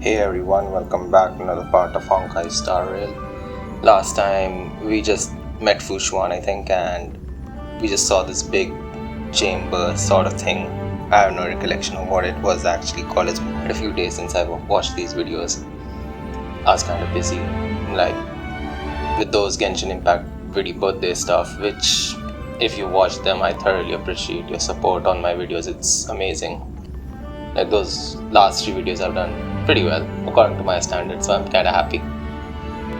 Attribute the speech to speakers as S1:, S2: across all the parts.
S1: Hey everyone, welcome back to another part of Honkai Star Rail. Last time we just met Xuan, I think, and we just saw this big chamber sort of thing. I have no recollection of what it was actually called. It's been a few days since I've watched these videos. I was kind of busy, like with those Genshin Impact pretty birthday stuff, which if you watch them, I thoroughly appreciate your support on my videos. It's amazing. Like those last 3 videos I've done pretty well according to my standards, so I'm kinda happy.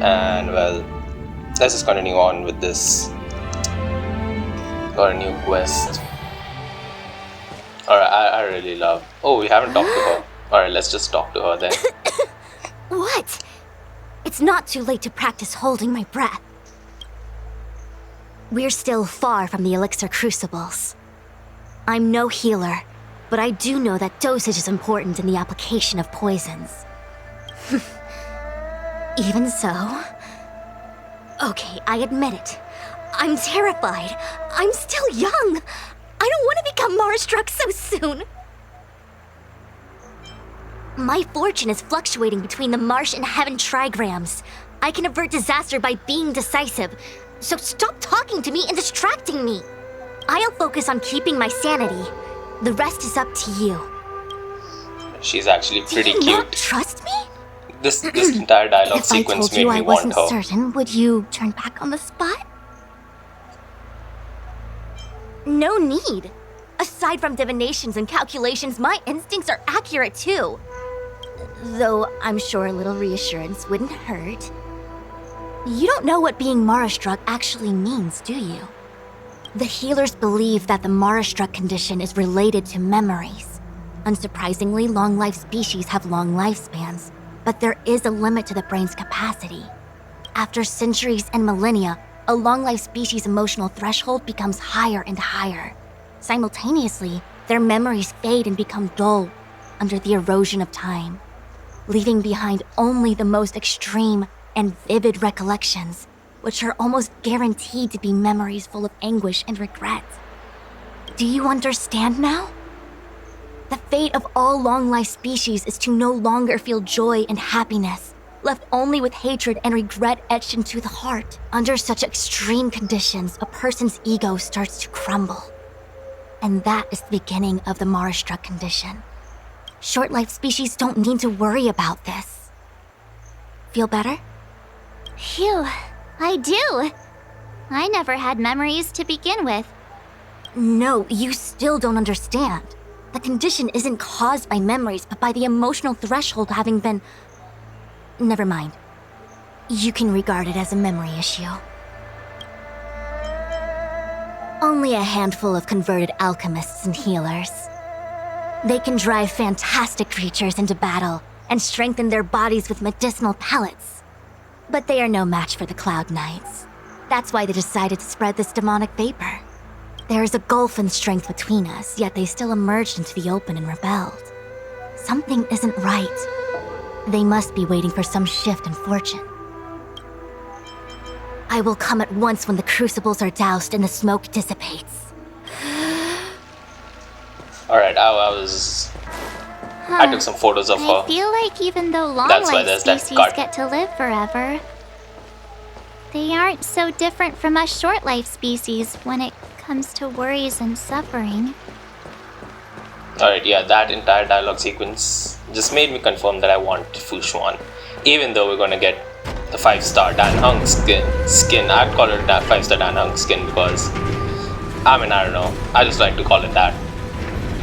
S1: And well, let's just continue on with this. Got a new quest. Alright, I really love. Oh, we haven't talked to her. Alright, let's just talk to her then.
S2: What? It's not too late to practice holding my breath. We're still far from the elixir crucibles. I'm no healer, but I do know that dosage is important in the application of poisons. Even so... Okay, I admit it. I'm terrified. I'm still young. I don't want to become Mara-struck so soon. My fortune is fluctuating between the marsh and heaven trigrams. I can avert disaster by being decisive, so stop talking to me and distracting me. I'll focus on keeping my sanity. The rest is up to you.
S1: She's actually pretty
S2: Do you
S1: cute.
S2: not trust me?
S1: This entire dialogue sequence made me want her.
S2: If I told you I wasn't certain, would you turn back on the spot? No need. Aside from divinations and calculations, my instincts are accurate too. Though I'm sure a little reassurance wouldn't hurt. You don't know what being Mara-struck actually means, do you? The healers believe that the Mara-struck condition is related to memories. Unsurprisingly, long-life species have long lifespans, but there is a limit to the brain's capacity. After centuries and millennia, a long-life species' emotional threshold becomes higher and higher. Simultaneously, their memories fade and become dull under the erosion of time, leaving behind only the most extreme and vivid recollections, which are almost guaranteed to be memories full of anguish and regret. Do you understand now? The fate of all long-life species is to no longer feel joy and happiness, left only with hatred and regret etched into the heart. Under such extreme conditions, a person's ego starts to crumble. And that is the beginning of the Mara-struck condition. Short-life species don't need to worry about this. Feel better?
S3: Phew, I do. I never had memories to begin with.
S2: No, you still don't understand. The condition isn't caused by memories, but by the emotional threshold having been... Never mind. You can regard it as a memory issue. Only a handful of converted alchemists and healers. They can drive fantastic creatures into battle and strengthen their bodies with medicinal pellets. But they are no match for the Cloud Knights. That's why they decided to spread this demonic vapor. There is a gulf in strength between us, yet they still emerged into the open and rebelled. Something isn't right. They must be waiting for some shift in fortune. I will come at once when the crucibles are doused and the smoke dissipates.
S1: Alright, I took some photos of her.
S3: I feel like even though
S1: That's why
S3: long-life
S1: there's that
S3: species
S1: cut.
S3: get to live forever, they aren't so different from us short-life species when it comes to worries and suffering.
S1: Alright, yeah, that entire dialogue sequence just made me confirm that I want Xuan. Even though we're gonna get the 5-star Dan Hung skin. I'd call it that 5-star Dan Hung skin because, I don't know, I just like to call it that.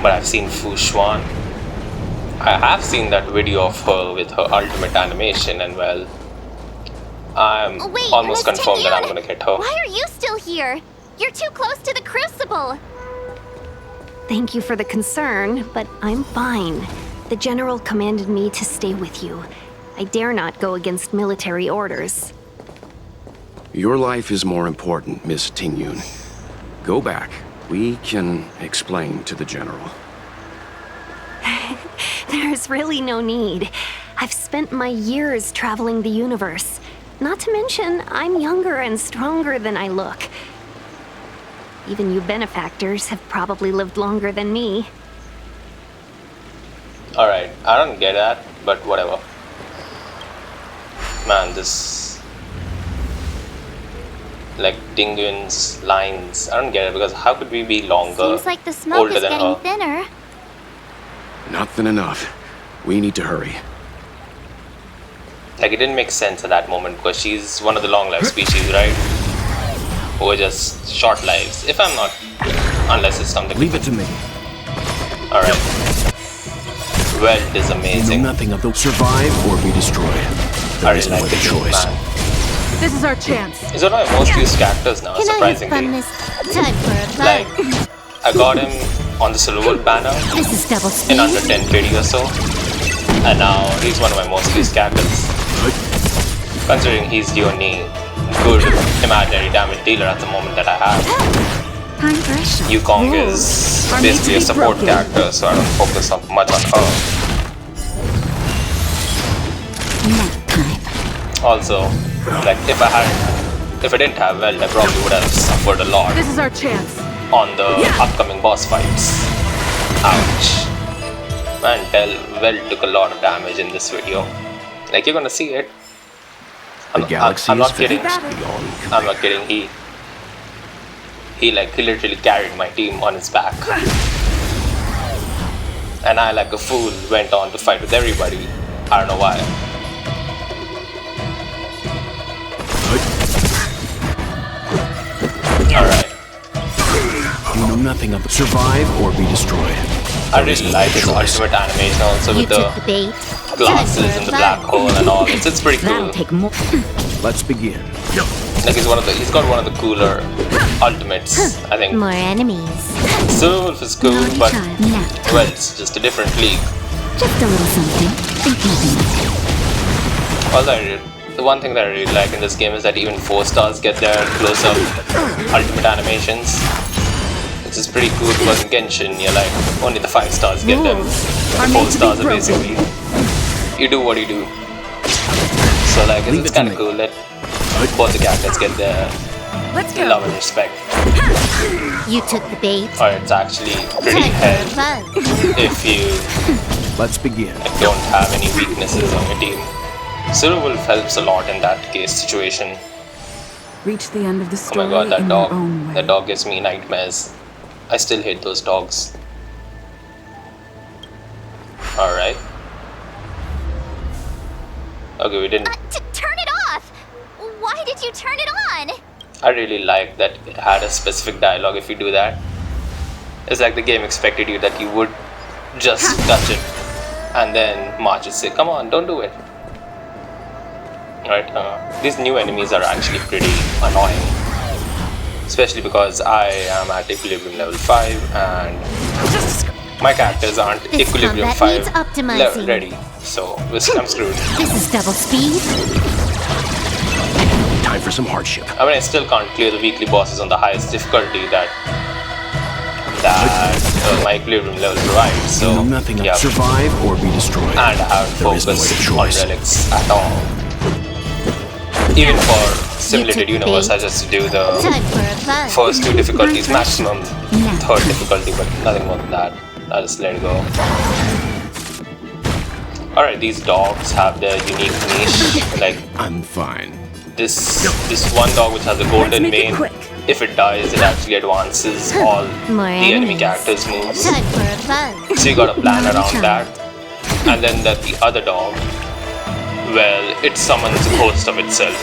S1: But I've seen Xuan. I have seen that video of her with her ultimate animation, and well, I'm almost
S3: Mr.
S1: confirmed that I'm
S3: Tingyun,
S1: gonna get her.
S3: Why are you still here? You're too close to the crucible.
S4: Thank you for the concern, but I'm fine. The general commanded me to stay with you. I dare not go against military orders.
S5: Your life is more important, Miss Tingyun. Go back. We can explain to the general.
S4: There's really no need. I've spent my years traveling the universe. Not to mention, I'm younger and stronger than I look. Even you benefactors have probably lived longer than me.
S1: Alright, I don't get that, but whatever. Man, this like Tingyun's lines, I don't get it, because how could we be longer,
S3: Seems like the smoke
S1: older
S3: is
S1: than
S3: getting
S1: her?
S3: thinner.
S5: Not thin enough. We need to hurry.
S1: Like, it didn't make sense at that moment because she's one of the long life species, right? Who are just short lives. If I'm not, unless it's something.
S6: Leave it to me.
S1: Alright. Weld is
S6: You know
S1: amazing.
S6: nothing of the survive or be destroyed.
S1: I
S6: There
S1: really
S6: is
S1: like
S6: no
S1: the
S6: other
S1: choice.
S6: choice.
S1: Man.
S7: This is our chance.
S1: He's one of my most used characters now,
S3: Can I have fun
S1: surprisingly.
S3: this time for a fun?
S1: Like, I got him on the Silver banner
S3: This is double speed.
S1: in under 10 KD or so. And now he's one of my most used characters. Considering he's the only good imaginary damage dealer at the moment that I have.
S3: Time for a shot.
S1: Yukong is
S7: Are made
S1: basically
S7: to
S1: a
S7: be
S1: support
S7: broken.
S1: character, so I don't focus much on her.
S3: Nap time.
S1: Also, like if I didn't have Weld, I probably would have suffered a lot
S7: This is our chance.
S1: on the upcoming boss fights. Ouch. Man, Weld took a lot of damage in this video. Like, you're gonna see it.
S5: The galaxy
S1: I'm
S5: is
S1: not kidding.
S5: vast beyond
S1: I'm not kidding. He literally carried my team on his back. And I, like a fool, went on to fight with everybody. I don't know why. Alright.
S6: You know nothing of the survive or be destroyed.
S1: I really like his ultimate animation also
S3: You
S1: with
S3: took the
S1: the
S3: bait.
S1: glasses and the black hole and all. It's pretty cool.
S7: That'll take more.
S6: Let's begin.
S1: Like he's got one of the cooler ultimates, I think.
S3: More enemies.
S1: Silver Wolf is cool, but
S3: Nap time.
S1: well, it's just a different league.
S3: Just a little something. Think nothing of it.
S1: Also, the one thing that I really like in this game is that even 4 stars get their close-up ultimate animations. Which is pretty cool because in Genshin, you're like, only the 5 stars get them.
S7: Are
S1: The 4
S7: meant to be
S1: stars are
S7: broken.
S1: basically, you do what you do. So like,
S6: Leave
S1: it's
S6: it to
S1: kind of
S6: me.
S1: cool that both the characters get their
S7: Let's go.
S1: love and respect.
S3: You took the bait.
S1: Or it's actually pretty
S3: Time
S1: hell
S3: for fun.
S1: if you
S6: Let's begin.
S1: don't have any weaknesses on your team. Silver Wolf helps a lot in that case situation.
S7: Reach the end of the
S1: Oh
S7: story
S1: my god, that
S7: in
S1: dog.
S7: your own way.
S1: That dog gives me nightmares. I still hate those dogs. Alright. Okay, we didn't.
S2: Turn it off! Why did you turn it on?
S1: I really like that it had a specific dialogue if you do that. It's like the game expected you that you would just touch it and then March would say, come on, don't do it. Right? These new enemies are actually pretty annoying. Especially because I am at Equilibrium level 5 and my characters aren't
S3: This
S1: Equilibrium
S3: combat
S1: 5
S3: needs optimizing.
S1: ready. So I'm screwed.
S3: This is double speed.
S6: Time for some hardship.
S1: I mean, I still can't clear the weekly bosses on the highest difficulty that my Equilibrium level provides.
S6: You know
S1: So,
S6: nothing of
S1: yeah.
S6: survive or be destroyed.
S1: And I haven't
S6: There is no
S1: focused
S6: other
S1: on
S6: choice.
S1: relics at all. Even for Simulated
S3: took the
S1: Universe, I
S3: bait.
S1: just do the
S3: Time for a fun.
S1: first 2 difficulties
S3: Time for a
S1: maximum,
S3: shot.
S1: 3rd difficulty, but nothing more than that. I'll just let it go. Alright, these dogs have their unique niche. Like
S6: I'm fine.
S1: this one dog which has a golden
S7: make it
S1: mane.
S7: quick.
S1: If it dies, it actually advances all
S3: More
S1: the enemy
S3: enemies.
S1: characters' moves.
S3: Time for a fun.
S1: So you gotta plan
S3: Another
S1: around
S3: time.
S1: that. And then that the other dog, well, it summons a ghost of itself.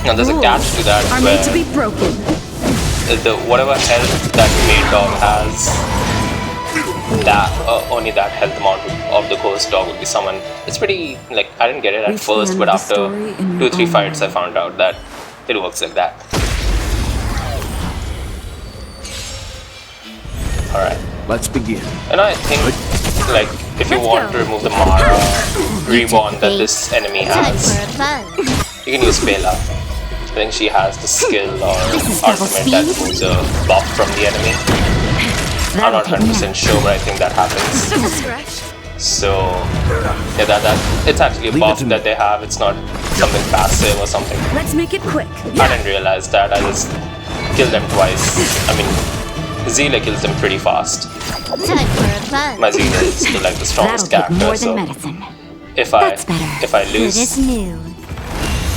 S1: Now there's a catch to that
S7: Are
S1: where
S7: made to be broken.
S1: the whatever health that main dog has, that only that health amount of the ghost dog will be summoned. It's pretty, like, I didn't get it at
S7: Reach the
S1: first,
S7: end
S1: but
S7: of the
S1: after
S7: story in your
S1: 2-3
S7: own
S1: fights
S7: way.
S1: I found out that it works like that. Alright.
S6: Let's begin.
S1: And I think, like, if you want to remove the Mara reborn that this enemy
S3: Time
S1: has,
S3: for a fun.
S1: you can use Bela. I think she has the skill or
S3: This is double
S1: ultimate that
S3: speed.
S1: moves a buff from the enemy. I'm not 100% sure, but I think that happens.
S7: Just a scratch.
S1: So, yeah, that it's actually a
S6: Leave it
S1: buff
S6: to me.
S1: that they have. It's not something passive or something.
S7: Let's make it quick.
S1: I didn't realize that. I just killed them twice. I mean, Zila kills them pretty fast.
S3: Time for a fun.
S1: My Zila is like the strongest character, so
S3: medicine.
S1: if
S3: That's better.
S1: I
S3: It is
S1: lose
S3: new.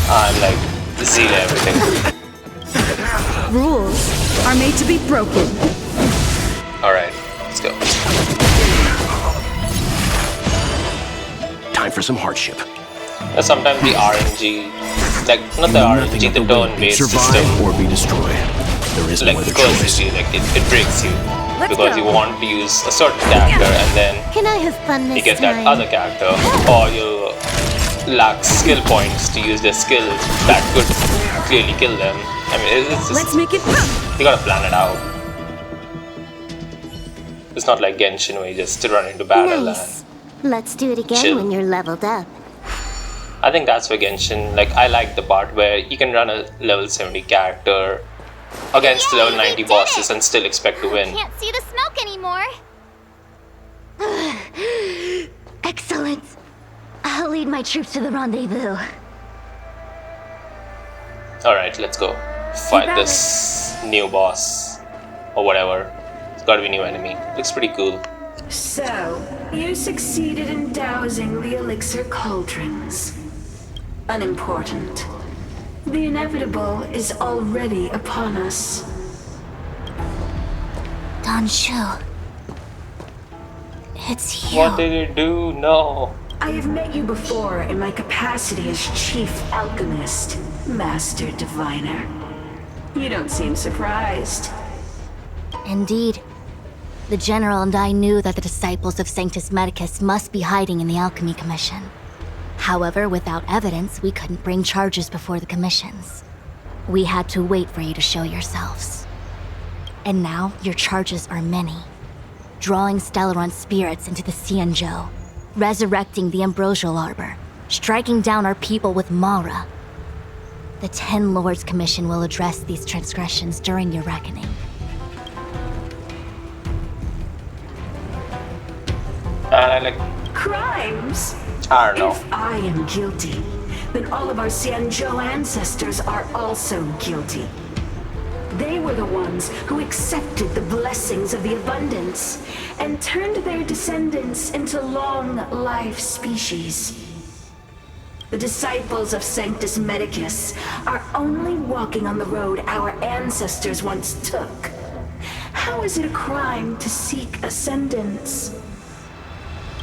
S1: I'm like, zeal everything.
S7: Rules are made to be broken.
S1: Alright, let's go.
S5: Time for some hardship.
S1: Sometimes the RNG, like, not the
S6: Nothing
S1: RNG,
S6: of
S1: the
S6: the way.
S1: turn-based
S6: Survive
S1: system,
S6: or be destroyed. There is no
S1: like,
S6: other
S1: curses
S6: choice.
S1: you, like, it breaks you.
S7: Let's
S1: Because
S7: go.
S1: you want to use a certain character and then
S3: Can I have fun this
S1: you get
S3: time?
S1: that other character, or you lack skill points to use their skill that could clearly kill them. I mean, it's just,
S7: Let's make it pop.
S1: you gotta plan it out. It's not like Genshin where you just run into battle
S3: Nice. Let's do it again
S1: Chill.
S3: when you're leveled up.
S1: I think that's where Genshin, like, I like the part where you can run a level 70 character against
S3: Yay,
S1: level
S3: we
S1: 90
S3: did
S1: bosses
S3: it!
S1: and still expect to win.
S3: Can't see the smoke anymore.
S2: Excellent. I'll lead my troops to the rendezvous.
S1: Alright, let's go. Fight this new boss. Or whatever. It's gotta be a new enemy. Looks pretty cool.
S8: So, you succeeded in dousing the elixir cauldrons. Unimportant. The inevitable is already upon us.
S3: Dan Shu. It's you.
S1: What did you do? No.
S8: I have met you before in my capacity as Chief Alchemist, Master Diviner. You don't seem surprised.
S2: Indeed. The General and I knew that the disciples of Sanctus Medicus must be hiding in the Alchemy Commission. However, without evidence, we couldn't bring charges before the commissions. We had to wait for you to show yourselves. And now, your charges are many. Drawing Stellaron spirits into the Xianzhou, resurrecting the Ambrosial Arbor, striking down our people with Mara. The Ten Lords Commission will address these transgressions during your reckoning.
S1: And I like,
S8: Crimes?
S1: I don't know.
S8: If I am guilty, then all of our Xianzhou ancestors are also guilty. They were the ones who accepted the blessings of the abundance and turned their descendants into long-life species. The disciples of Sanctus Medicus are only walking on the road our ancestors once took. How is it a crime to seek ascendance?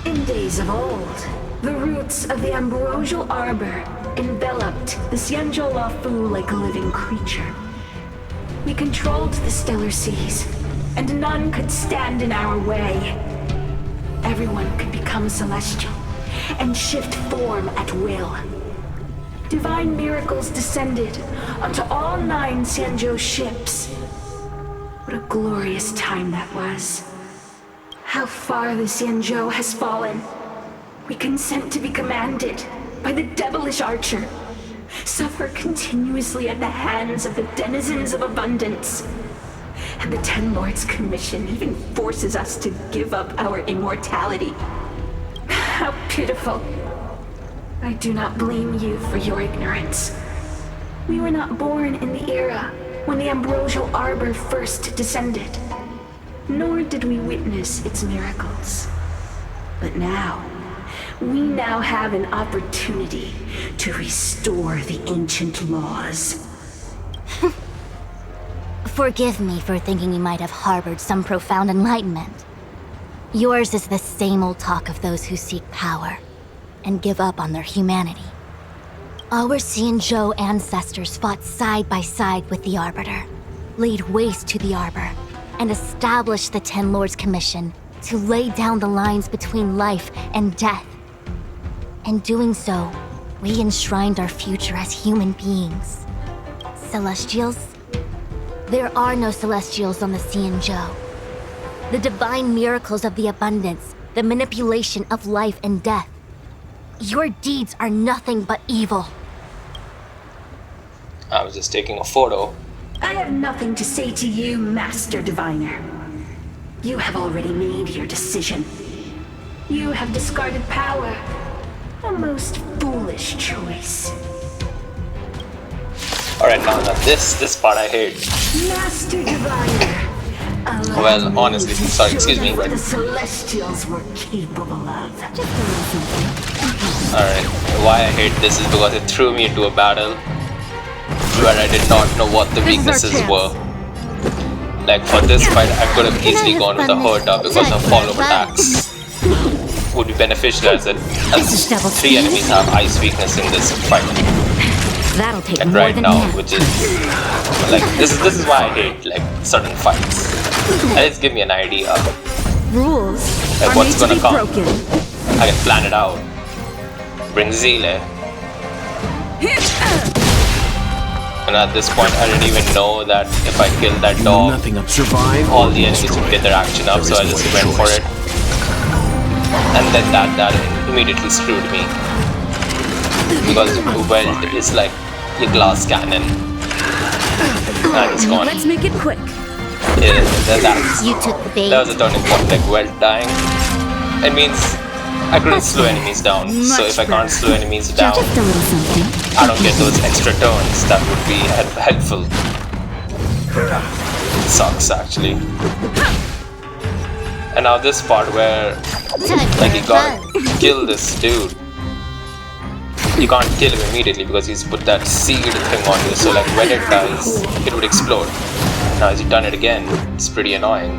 S8: In days of old, the roots of the Ambrosial Arbor enveloped the Xianzhou Lafu like a living creature. We controlled the stellar seas, and none could stand in our way. Everyone could become celestial and shift form at will. Divine miracles descended onto all 9 Xianzhou ships. What a glorious time that was. How far the Xianzhou has fallen. We consent to be commanded by the devilish archer. Suffer continuously at the hands of the denizens of abundance. And the Ten Lords Commission even forces us to give up our immortality. How pitiful. I do not blame you for your ignorance. We were not born in the era when the Ambrosial Arbor first descended. Nor did we witness its miracles. But now, we now have an opportunity to restore the ancient laws.
S2: Forgive me for thinking you might have harbored some profound enlightenment. Yours is the same old talk of those who seek power and give up on their humanity. Our Xianzhou ancestors fought side by side with the Arbiter, laid waste to the Arbor, and established the Ten Lords Commission to lay down the lines between life and death. In doing so, we enshrined our future as human beings. Celestials? There are no Celestials on the Xianzhou. The divine miracles of the abundance, the manipulation of life and death. Your deeds are nothing but evil.
S1: I was just taking a photo.
S8: I have nothing to say to you, Master Diviner. You have already made your decision. You have discarded power. A most foolish choice.
S1: Alright, now this part I hate.
S8: Master Diviner. allow
S1: Well,
S8: me
S1: honestly,
S8: to
S1: sorry,
S8: show
S1: excuse
S8: you
S1: me.
S8: what the Celestials were capable of.
S1: Alright, why I hate this is because it threw me into a battle where I did not know what the weaknesses were. Like for this fight, I could have easily gone with a Herta because her follow-up attacks would be beneficial as 3 enemies have ice weakness in this fight.
S7: That'll take
S1: And
S7: more
S1: right
S7: than
S1: now,
S7: that.
S1: which is like this is why I hate like certain fights. At least give me an idea.
S7: Rules
S1: Like
S7: are
S1: what's
S7: made to
S1: gonna
S7: be
S1: come.
S7: broken.
S1: I can plan it out. Bring Zile. And at this point, I didn't even know that if I killed that
S6: You know
S1: dog,
S6: nothing of survive
S1: all
S6: or
S1: the enemies
S6: destroy.
S1: would get their action up, so I just went for it. And then that immediately screwed me. Because Weld is like a glass cannon. And it's gone.
S7: Let's make it quick.
S1: Yeah, that's,
S2: You took the bait.
S1: that was a turning point, like Weld dying. It means I couldn't slow enemies down. So if I can't slow enemies down,
S7: Just a little something.
S1: I don't get those extra turns that would be helpful. It sucks actually. And now this part where like you gotta kill this dude. You can't kill him immediately because he's put that seed thing on you, so like when it dies, it would explode. Now as you done it again, it's pretty annoying.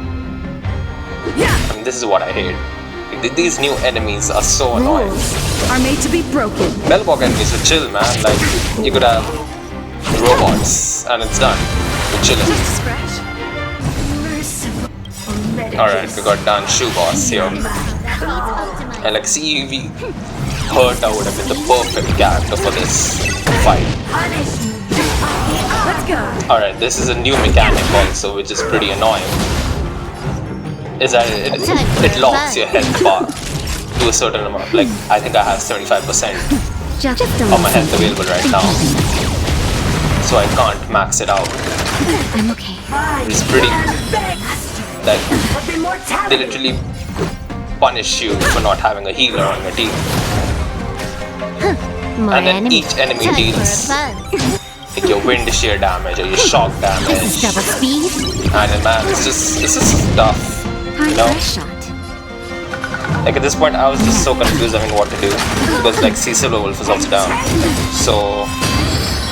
S1: I mean, this is what I hate. Like, these new enemies are so annoying.
S7: Rules are made to be broken.
S1: Melbog enemies are chill, man. Like, you could have robots and it's done. We're chilling. Alright, we got Dan Shu boss here. And like, see, Herta would have been the perfect character for this fight.
S7: Let's go.
S1: Alright, this is a new mechanic also, which is pretty annoying. Is that it locks your health bar to a certain amount. Like, I think I have 75%
S7: Just a
S1: of
S7: little
S1: my health
S7: something.
S1: available right now. So I can't max it out.
S7: I'm okay.
S1: It's pretty, like, they literally punish you for not having a healer on your team.
S2: More
S1: And then
S2: enemies.
S1: each enemy
S2: Time for
S1: deals
S2: fun.
S1: like your wind shear damage or your shock damage.
S2: Double speed.
S1: And then, man, it's just tough.
S7: Time
S1: You know?
S7: for a shot.
S1: Like at this point I was just so confused, I mean what to do. Because like Sea Silver Wolf is also down. So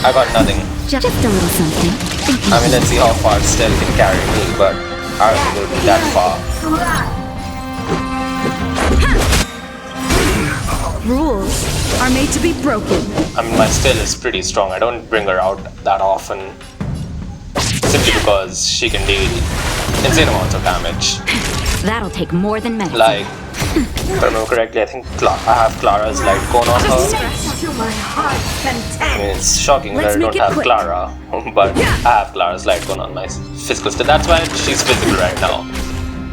S1: I got nothing.
S7: Just a little something.
S1: I mean let's see how far Stealth can carry me, but I don't think it'll be that far.
S7: Rules are made to be broken.
S1: I mean my Stealth is pretty strong. I don't bring her out that often. Simply because she can deal insane amounts of damage.
S7: That'll take more than medicine.
S1: Like, if I remember correctly, I think I have Clara's light cone on her. I mean, it's shocking that
S7: Let's
S1: I
S7: make
S1: don't
S7: it
S1: have
S7: quick.
S1: Clara, but I have Clara's light cone on my physical state. That's why she's physical right now.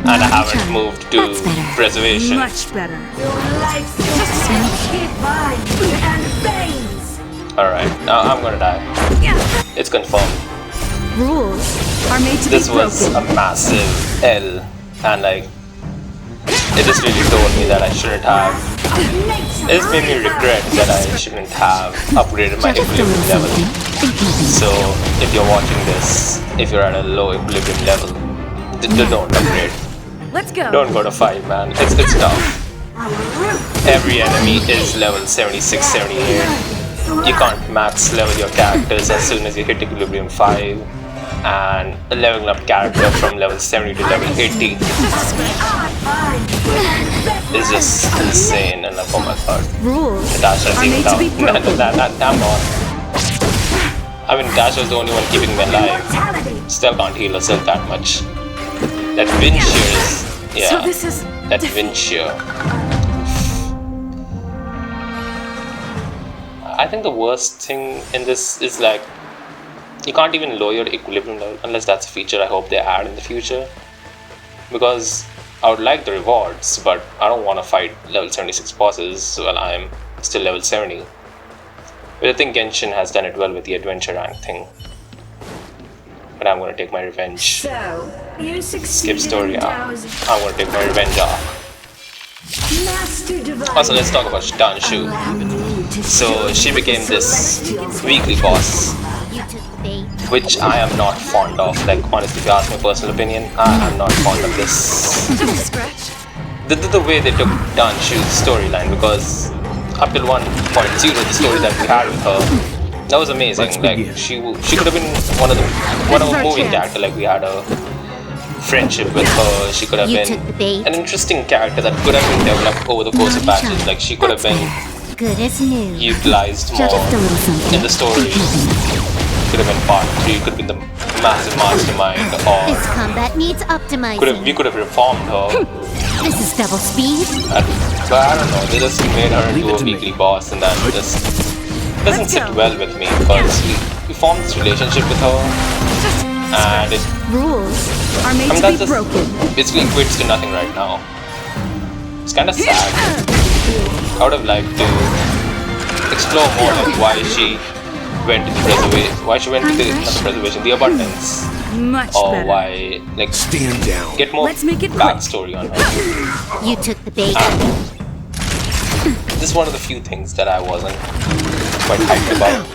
S1: And I haven't moved to
S7: That's better.
S1: preservation.
S7: Much better.
S1: Alright, now I'm gonna die. It's confirmed.
S7: Rules are made to
S1: This
S7: be
S1: was
S7: broken.
S1: a massive L, and like, it just really told me that I shouldn't have. It just made me regret that I shouldn't have upgraded my
S7: Just a little
S1: equilibrium level.
S7: something.
S1: So, if you're watching this, if you're at a low equilibrium level, don't upgrade.
S7: Let's go.
S1: Don't go to 5, man. It's tough. Every enemy is level 76, 78. You can't max level your characters as soon as you hit equilibrium 5. And leveling up character from level 70 to level 80 is just insane. And like, oh my god.
S7: Rules
S1: Natasha's
S7: are
S1: even
S7: made to be
S1: down.
S7: broken.
S1: I'm not. I mean, Natasha's the only one keeping me alive. Still can't heal herself that much. That wind shear is. Yeah.
S7: So this is
S1: That wind shear. I think the worst thing in this is like you can't even lower your equilibrium level unless that's a feature I hope they add in the future. Because I would like the rewards, but I don't want to fight level 76 bosses while I'm still level 70. But I think Genshin has done it well with the adventure rank thing. But I'm gonna take my revenge.
S8: So, you
S1: Skip
S8: succeeded
S1: story
S8: in
S1: arc.
S8: dowsing
S1: I'm gonna take my revenge arc.
S8: Master Divine.
S1: Also, let's talk about Dan Shu. So she became this weekly boss,
S2: You took the bait.
S1: which I am not fond of. Like, honestly, if you ask my personal opinion, I am not fond of this. The way they took Dan Shu's storyline, because up till 1.0, the story that we had with her, that was amazing. Like she could have been one of a moving character. Like we had a friendship with her. She could have been an interesting character that could have been developed over the course of batches. Like she could have been
S2: Good as new.
S1: utilized more in the story. Could have been part 3. Could have been the massive mastermind,
S2: This
S1: or
S2: combat needs optimizing.
S1: we could have reformed her.
S2: This is double speed.
S1: But I don't know. They just made her into a weekly boss, and that just doesn't sit well with me because we formed this relationship with her, and it
S7: Rules are made to
S1: that
S7: be
S1: just
S7: broken.
S1: basically equates to nothing right now. It's kind of sad. I would have liked to explore more like why she went to the reservation, the abundance,
S7: Much
S1: or
S7: better.
S1: why like
S6: Stand down.
S1: get more
S7: Let's make it quick.
S1: backstory on her.
S2: You took the bait.
S1: This is one of the few things that I wasn't quite hyped about.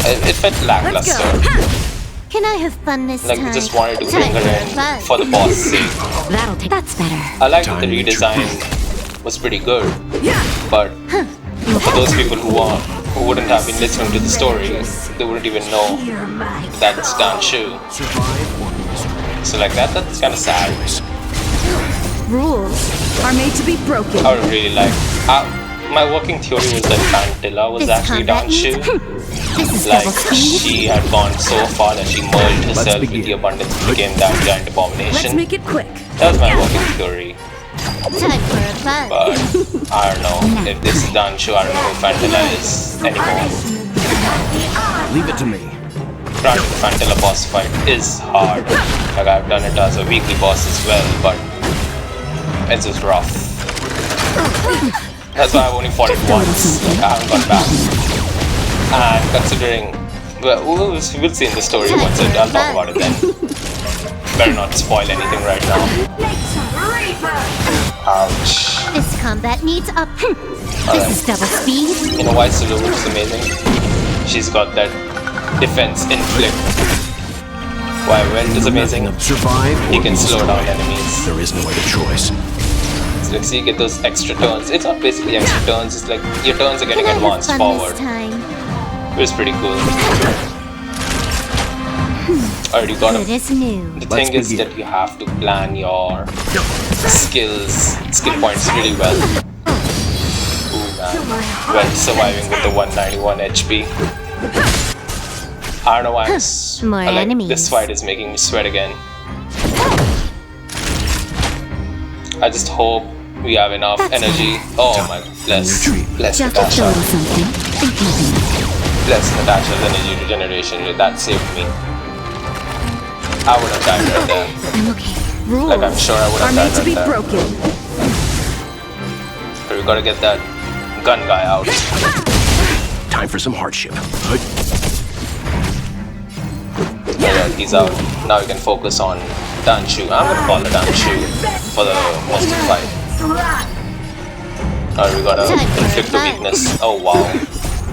S1: It felt lackluster.
S2: Can I have fun this
S1: Like
S2: time?
S1: we just wanted to bring
S2: Time
S1: her
S2: for
S1: in
S2: fun.
S1: for the boss sake.
S7: That'll take. That's better.
S1: I like that the redesign was pretty good, but for those people who wouldn't have been listening to the story, they wouldn't even know
S8: Hear my
S1: that's Dan Shu. So like that's kind of sad.
S7: Rules are made to be broken.
S1: I would really like. My working theory was that Phantylia was
S2: This
S1: actually
S2: combat
S1: Dan Shu.
S2: This is
S1: Like
S2: double speed.
S1: she had gone so far that she merged herself with the abundance and became that giant
S7: Let's
S1: abomination.
S7: make it quick.
S1: That was my working theory.
S2: Time for a fun.
S1: But I don't know if this is Dan Shu. I don't know who Phantylia is anymore.
S6: Leave it to me.
S1: Granted, the Phantylia boss fight is hard. Like I've done it as a weekly boss as well, but it's just rough. That's why I've only fought it once. Like, I haven't gone back. And considering, well, we'll see in the story once I'll talk about it then. Better not spoil anything right now. Ouch.
S2: This combat needs up. This is double speed.
S1: You know why Sulu is amazing? She's got that defense inflict. Why Welt is amazing?
S6: Survive or
S1: He can
S6: be
S1: slow down
S6: destroyed.
S1: enemies.
S6: There is no other choice.
S1: So like, see, you get those extra turns. It's not basically extra turns. It's like your turns are getting
S2: Can I have
S1: advanced
S2: fun
S1: forward.
S2: this time?
S1: It was pretty cool. Already got
S2: Good
S1: him.
S2: as new.
S1: The
S6: Let's
S1: thing is
S6: begin.
S1: that you have to plan your skill points really well. Ooh, man. Well, surviving with the 191 HP. I don't know why
S2: More
S1: I like
S2: enemies.
S1: this fight is making me sweat again. I just hope we have enough energy. Oh my, bless
S7: Just a
S1: Natasha.
S7: little something. Think nothing.
S1: Bless Natasha's energy regeneration. That saved me. I would have died right there.
S7: I'm okay. Rules
S1: Like I'm sure I would
S7: are
S1: have
S7: made
S1: died
S7: to be
S1: right there.
S7: broken.
S1: But we gotta get that gun guy out.
S6: Time for some hardship.
S1: Yeah, he's out. Now we can focus on Dan Shu. I'm gonna call it Dan Shu for the most of the fight. Alright, we gotta inflict the weakness. Oh wow.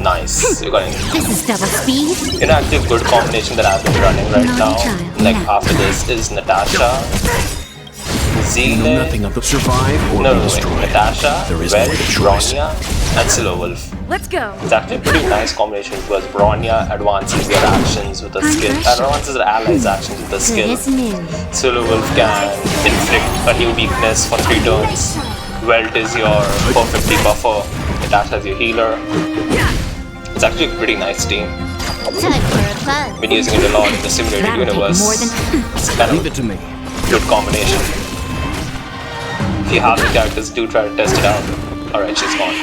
S1: Nice. We got an
S2: This is double speed.
S1: inactive good combination that I've been running right now. Like after this is Natasha,
S6: Know
S1: Zeale,
S6: nothing of the survive or
S1: no,
S6: be
S1: wait,
S6: destroyed.
S1: Natasha,
S6: There is no
S1: Red,
S6: other choice.
S1: Bronya, and Silo Wolf.
S7: Let's go.
S1: It's actually a pretty nice combination because Bronya advances your actions with a skill, advances her allies' actions with a
S2: Good
S1: skill.
S2: as new.
S1: Solo Wolf can inflict a new weakness for 3 turns. Welt is your perfectly buffer. Natasha is your healer. It's actually a pretty nice team.
S2: Time for a fun.
S1: Been using it a lot in the simulated
S7: That'll take
S1: universe.
S7: more than-
S1: It's kind
S6: Leave
S1: of
S6: it to me.
S1: a good combination. If you have the characters, do try to test it out. Alright, she's gone.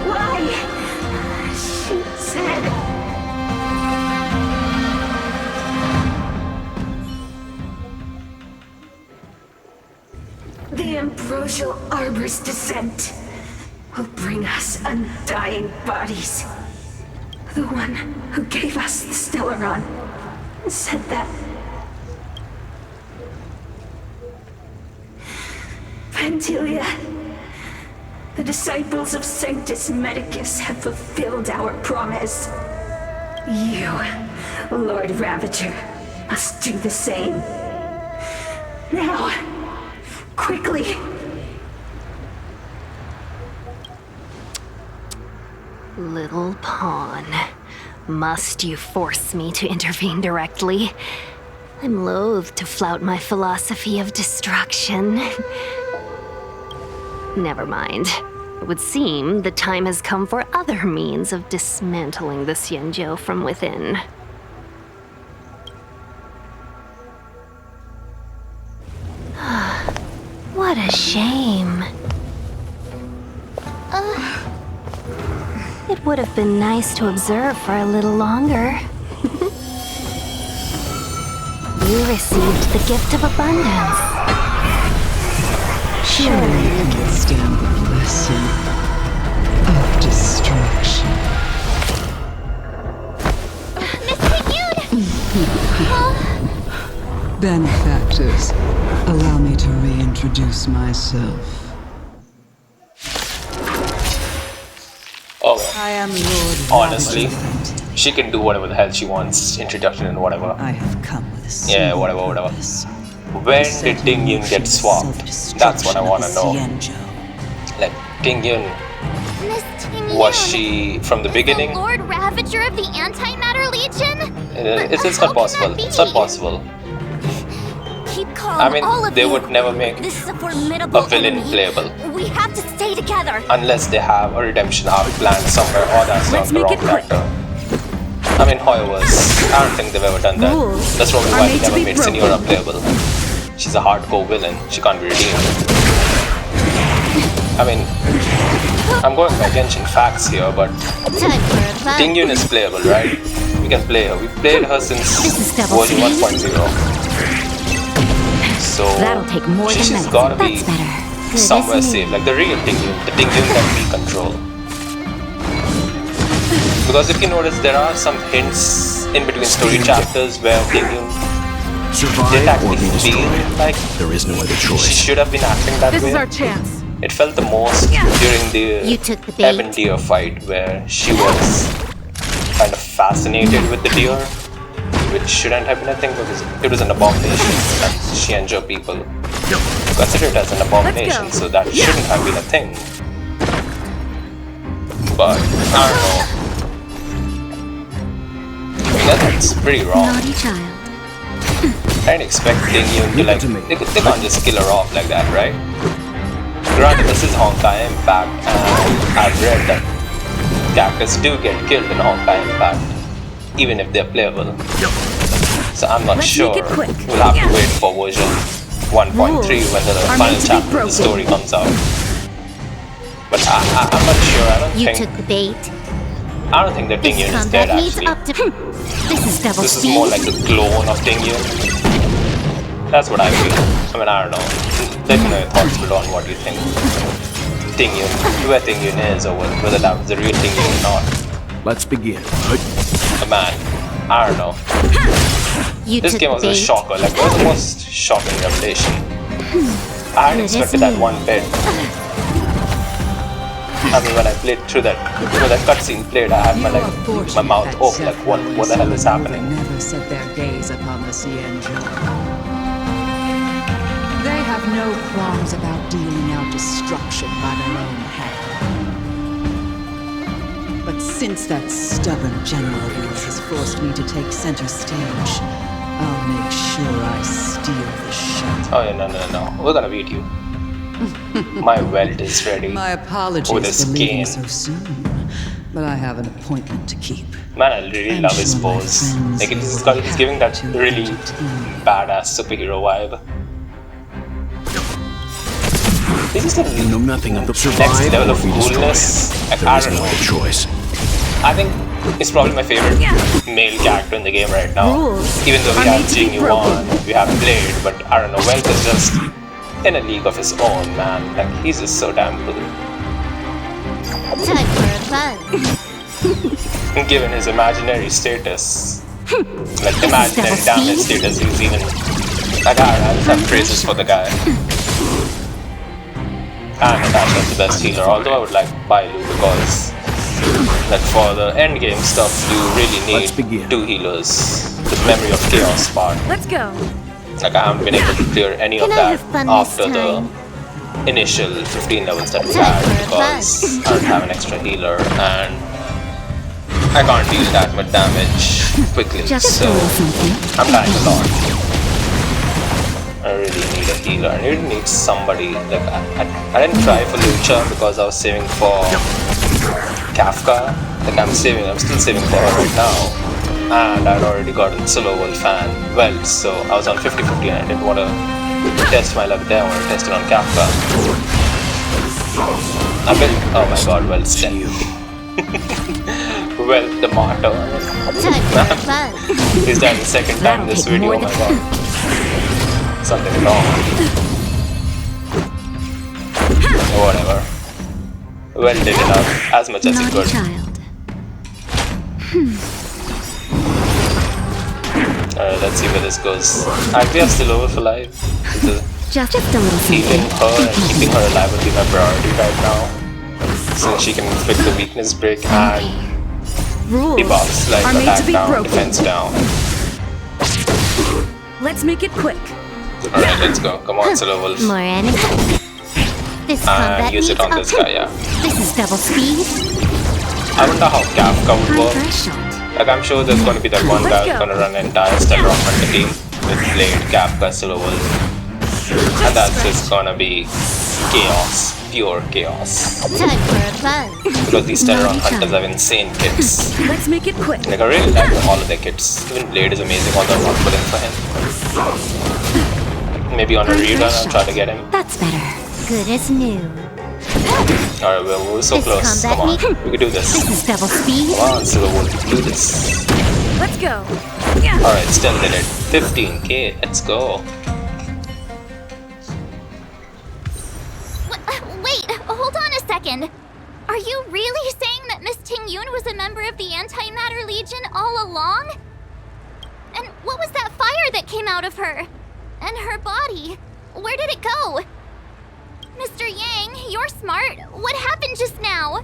S8: Why? She said. The ambrosial arbor's descent will bring us undying bodies. The one who gave us the Stellaron said that. Phantylia, the disciples of Sanctus Medicus have fulfilled our promise. You, Lord Ravager, must do the same. Now, quickly.
S4: Little pawn. Must you force me to intervene directly? I'm loath to flout my philosophy of destruction. Never mind. It would seem the time has come for other means of dismantling the Xianzhou from within. What a shame. It would have been nice to observe for a little longer. You received the gift of abundance.
S9: Surely I can stand the blessing of destruction.
S3: Miss Tingyun!
S9: Benefactors, allow me to reintroduce myself.
S1: Oh,
S9: I am Lord
S1: honestly,
S9: Ravager.
S1: she can do whatever the hell she wants. Introduction and whatever.
S9: I have come with a
S1: Yeah,
S9: single
S1: whatever.
S9: purpose.
S1: When did Tingyun get swapped? That's what I want to know. Like, Tingyun,
S3: Miss Tingyun!
S1: was she from the beginning?
S3: The Lord Ravager of the Antimatter Legion?
S1: It's not possible. It's not possible.
S2: Keep calm,
S1: I mean,
S2: all of
S1: they
S2: you.
S1: would never make
S2: This is a formidable
S1: a villain
S2: enemy.
S1: playable
S2: We have to stay together.
S1: unless they have a redemption arc planned somewhere, or that's not
S7: Let's
S1: the
S7: make
S1: wrong
S7: it quick.
S1: character. I mean, HoYoverse, I don't think they've ever done that.
S7: Rules
S1: That's probably
S7: are
S1: why
S7: made
S1: they
S7: to
S1: never
S7: be
S1: made
S7: broken.
S1: Senora playable. She's a hardcore villain. She can't be redeemed. I mean, I'm going by Genshin facts here, but
S3: Time for a fun.
S1: Tingyun is playable, right? We can play her. We played her since
S3: This is double
S1: version
S3: speed.
S1: 1.0. So
S4: That'll take more than
S1: she's
S4: medicine.
S1: gotta be
S3: That's better. Good,
S1: somewhere
S3: isn't it?
S1: safe, like the real Tingyun, the Tingyun that we control. Because if you notice, there are some hints in between story chapters where Tingyun
S6: Survive
S1: didn't
S6: or
S1: actually
S6: be
S1: feel
S6: destroyed.
S1: like
S6: There is no other
S1: she
S6: choice.
S1: should have been acting that
S7: This
S1: way.
S7: is our chance.
S1: It felt the most during the
S3: You took the bait.
S1: Ebon deer fight, where she was kind of fascinated with the deer, which shouldn't have been a thing because it was an abomination. And Xianzhou people consider it as an abomination, so that shouldn't have been a thing. But I don't know. That's pretty wrong.
S3: Naughty child.
S1: I didn't expect Tingyun to like. They can't just kill her off like that, right? Granted, this is Honkai Impact, and I've read that characters do get killed in Honkai Impact, even if they're playable. So I'm not
S7: Let's
S1: sure.
S7: make it quick.
S1: We'll have to wait for version 1.3 when the
S7: are
S1: final
S7: made to be
S1: chapter of the
S7: broken.
S1: story comes out. But I'm not sure.
S3: You took the bait.
S1: I don't think that
S3: This
S1: Tingyun is dead
S3: combat needs
S1: actually.
S3: up to. This is double
S1: This is
S3: speed.
S1: more like a clone of Tingyun. That's what I feel. I mean, I don't know. Let me know your thoughts below on what you think. Tingyun, where Tingyun is, or whether that was the real Tingyun or not.
S6: Let's begin.
S1: But man, I don't know.
S3: You
S1: This
S3: took
S1: game
S3: the
S1: was a
S3: bait.
S1: shocker. Like, it was the most shocking revelation. I hadn't expected that one bit. I mean, when I played through that, when that cutscene played, I had my mouth open, like, what the hell is happening?
S9: Never set their gaze upon the Xianzhou. They have no qualms about dealing out destruction by their own hand. But since that stubborn general of yours has forced me to take center stage, I'll make sure I steal the show.
S1: Oh yeah, no. We're gonna beat you. My welt is ready.
S9: My apologies
S1: Oh, this
S9: for leaving
S1: game.
S9: so soon, but I have an appointment to keep.
S1: Man, I really love his pose. Like, he's giving that really badass superhero vibe. This is the
S6: You know nothing of the
S1: next
S6: survive
S1: level
S6: or
S1: of
S6: be
S1: coolness.
S6: destroyed.
S1: Like,
S6: There
S1: I
S6: is
S1: don't
S6: no
S1: know.
S6: other choice.
S1: I think it's probably my favorite male character in the game right now.
S7: Rules
S1: Even though we
S7: are
S1: have
S7: made to be
S1: Xuan, we have Blade, but I don't know, Welt is just in a league of his own, man. Like, he's just so damn cool.
S3: Time for a fun.
S1: Given his imaginary status, like imaginary damage status, he's even like, I just have praises for the guy. And Natasha's the best healer, although I would like Bailu because like for the end game stuff you really
S6: Let's begin.
S1: need two healers. The memory of chaos part.
S7: Let's go.
S1: Like I haven't been able to clear any of
S3: Can I
S1: that
S3: have fun this
S1: after
S3: time?
S1: the initial 15 levels that we
S3: Time
S1: had
S3: for a
S1: because I don't have an extra healer and I can't deal that much damage quickly,
S7: Just
S1: so
S7: a little something.
S1: I'm dying a lot. I really need a healer. I really need somebody. Like I didn't try for Lucha because I was saving for Kafka. Like I'm still saving for her right now. And I'd already gotten solo world fan. Well, so I was on 50-50 and I didn't want to test my luck there. I want to test it on Kafka. I built. Oh my god, well, still. Well, the martyr. He's done the second time in this video. Oh my god. Something wrong. Whatever. Well, did enough. As much as it could. Alright, let's see where this goes. We are still over for life.
S7: Just a little
S1: Healing
S7: something.
S1: her and keeping her alive will be my priority right now. So she can inflict the weakness break and
S7: Rules
S1: debuffs like
S7: are made to
S1: attack
S7: be
S1: down,
S7: broken.
S1: defense down.
S7: Let's make it quick.
S1: Alright, let's go. Come on, Solo Wolf.
S3: More energy. This
S1: And
S3: combat
S1: use it
S3: needs
S1: on this guy, yeah.
S3: This is double speed.
S1: I wonder how Kafka would work.
S3: Threshold.
S1: Like, I'm sure there's gonna be that one guy who's gonna run an entire Stellar Hunter team with Blade, Kafka, Solo Wolf. And that's just gonna be chaos. Pure chaos.
S3: Time for a buzz.
S1: Because these Stellar Hunters have insane kits.
S7: Let's make it quick.
S1: Like, I really like all of their kits. Even Blade is amazing, although I'm not pulling for him. Maybe on a rerun, I'll try to get him.
S3: That's better. Good as new.
S1: Alright, we're so
S3: This
S1: close.
S3: combat
S1: Come on,
S3: need-
S1: we can do
S3: This
S1: this.
S3: is double speed.
S1: Come on, Silver Wolf, we can do this.
S7: Let's go.
S1: Alright, still did it. 15k, let's go.
S3: Wait, hold on a second. Are you really saying that Miss Tingyun was a member of the Antimatter Legion all along? And what was that fire that came out of her? And her body? Where did it go? Mr. Yang, you're smart. What happened just now?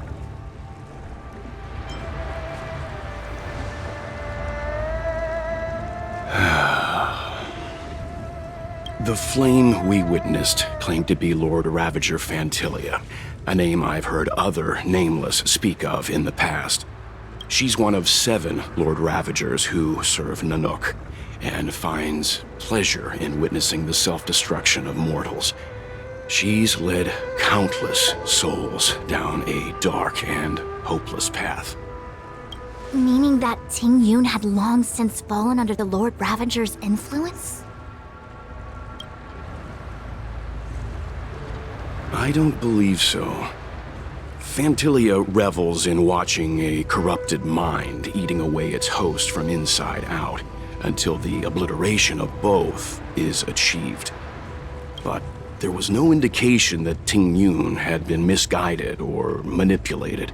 S5: The flame we witnessed claimed to be Lord Ravager Phantylia, a name I've heard other Nameless speak of in the past. She's one of 7 Lord Ravagers who serve Nanook, and finds pleasure in witnessing the self-destruction of mortals. She's led countless souls down a dark and hopeless path.
S2: Meaning that Tingyun had long since fallen under the Lord Ravager's influence?
S5: I don't believe so. Phantylia revels in watching a corrupted mind eating away its host from inside out, until the obliteration of both is achieved. But there was no indication that Tingyun had been misguided or manipulated.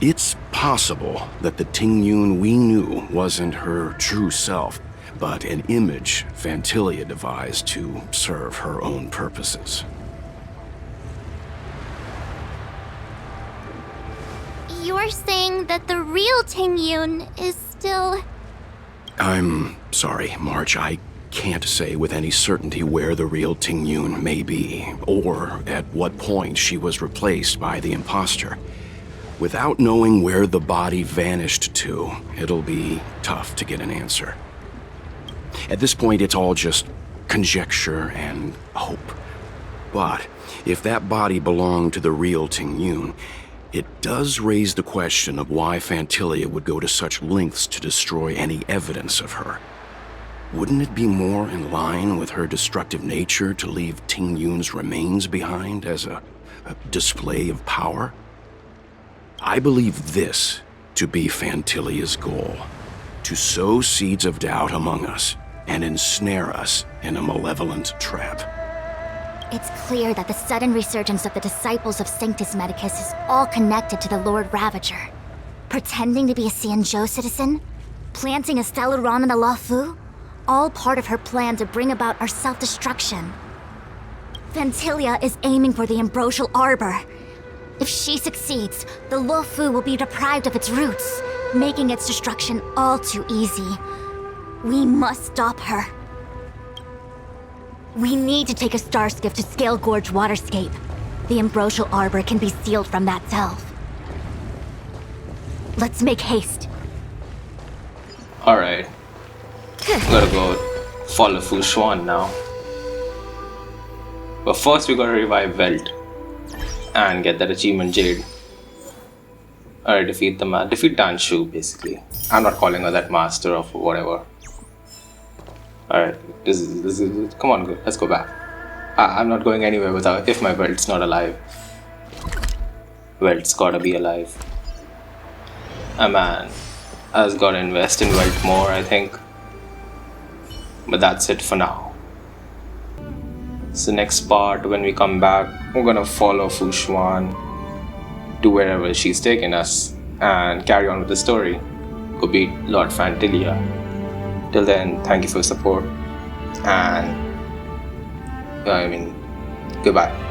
S5: It's possible that the Tingyun we knew wasn't her true self, but an image Phantylia devised to serve her own purposes.
S3: You're saying that the real Tingyun is still...
S5: I'm sorry, March. I can't say with any certainty where the real Tingyun may be, or at what point she was replaced by the imposter. Without knowing where the body vanished to, it'll be tough to get an answer. At this point, it's all just conjecture and hope. But if that body belonged to the real Tingyun, it does raise the question of why Phantylia would go to such lengths to destroy any evidence of her. Wouldn't it be more in line with her destructive nature to leave Tingyun's remains behind as a display of power? I believe this to be Phantylia's goal: to sow seeds of doubt among us and ensnare us in a malevolent trap.
S2: It's clear that the sudden resurgence of the disciples of Sanctus Medicus is all connected to the Lord Ravager. Pretending to be a Xianzhou citizen? Planting a Stellaron in the Luofu? All part of her plan to bring about our self-destruction. Phantylia is aiming for the Ambrosial Arbor. If she succeeds, the Luofu will be deprived of its roots, making its destruction all too easy. We must stop her. We need to take a star skiff to Scale Gorge Waterscape. The Ambrosial Arbor can be sealed from that delve. Let's make haste.
S1: Alright. Gotta go follow Xuan now. But first we gotta revive Welt and get that achievement Jade. Alright, defeat the man. Defeat Dan Shu, basically. I'm not calling her that master of whatever. Alright, this is come on, let's go back. I'm not going anywhere without if my Welt's not alive. Welt's gotta be alive. Man, I just gotta invest in Welt more, I think. But that's it for now. So next part, when we come back, we're gonna follow Xuan to wherever she's taken us and carry on with the story. Go beat Lord Phantylia. Till then, thank you for your support and goodbye.